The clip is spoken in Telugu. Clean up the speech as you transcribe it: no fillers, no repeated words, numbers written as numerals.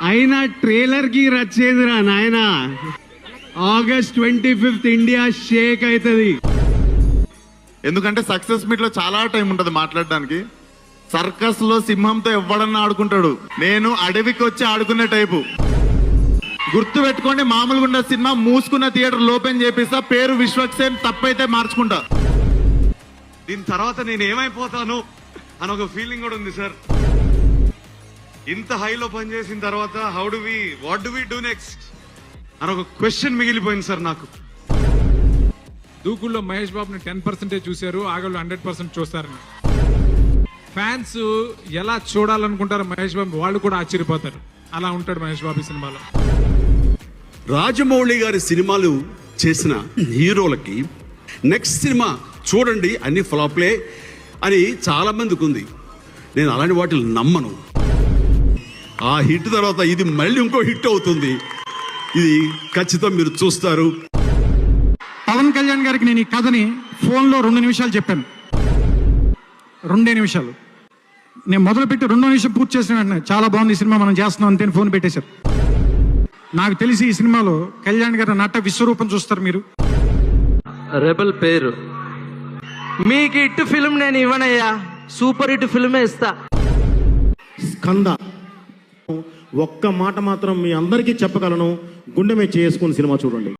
అయినా ట్రైలర్ కి రచ్చేదిరా నాయన. ఆగస్ట్ 25 ఇండియా షేక్ అవుతుంది. ఎందుకంటే సక్సెస్ మీట్ లో చాలా టైం ఉంటది మాట్లాడడానికి. సర్కస్ లో సింహంతో ఎవ్వడన్నా ఆడుకుంటాడు, నేను అడవికి వచ్చి ఆడుకునే టైపు. గుర్తు పెట్టుకోండి, మామూలుగా ఉన్న సినిమా మూసుకున్న థియేటర్ ఓపెన్ చేపిస్తా, పేరు విశ్వక్సేన్, తప్పైతే మార్చుకుంటా. దీని తర్వాత నేను ఏమైపోతాను అని ఒక ఫీలింగ్ కూడా ఉంది సార్. ఇంత హైలో పనిచేసిన తర్వాత what do we do next అని ఒక క్వశ్చన్ మిగిలిపోయింది సార్ నాకు. దూకుల్లో మహేష్ బాబుని 10% చూశారు, ఆగళ్ళు 100% చూస్తారని. ఫ్యాన్స్ ఎలా చూడాలనుకుంటారో మహేష్ బాబు వాళ్ళు కూడా ఆశ్చర్యపోతారు. అలా ఉంటాడు మహేష్ బాబు ఈ సినిమాలో. రాజమౌళి గారి సినిమాలు చేసిన హీరోలకి నెక్స్ట్ సినిమా చూడండి అన్ని ఫ్లాప్లే అని చాలా మందికి ఉంది. నేను అలాంటి వాటిని నమ్మను. ఆ హిట్ తర్వాత ఇది మళ్ళీ ఇంకో హిట్ అవుతుంది, ఇది ఖచ్చితంగా మీరు చూస్తారు. పవన్ కళ్యాణ్ గారికి నేను ఈ కథని ఫోన్లో 2 నిమిషాలు చెప్పాను. 2 నిమిషాలు నేను మొదలుపెట్టి 2వ నిమిషం పూర్తి చేసిన వెంటనే చాలా బాగుంది ఈ సినిమా, మనం చేస్తున్నాం అంతే ఫోన్ పెట్టేశారు. నాకు తెలిసి ఈ సినిమాలో కళ్యాణ్ గారి నట విశ్వరూపం చూస్తారు మీరు. రెబల్ పేరు మీకు హిట్ ఫిల్మ్ నేను ఇవ్వనయ్యా, సూపర్ హిట్ ఫిల్మే ఇస్తా. స్కంద ఒక్క మాట మాత్రం మీ అందరికీ చెప్పగలను, గుండె మీద చేసుకుని సినిమా చూడండి.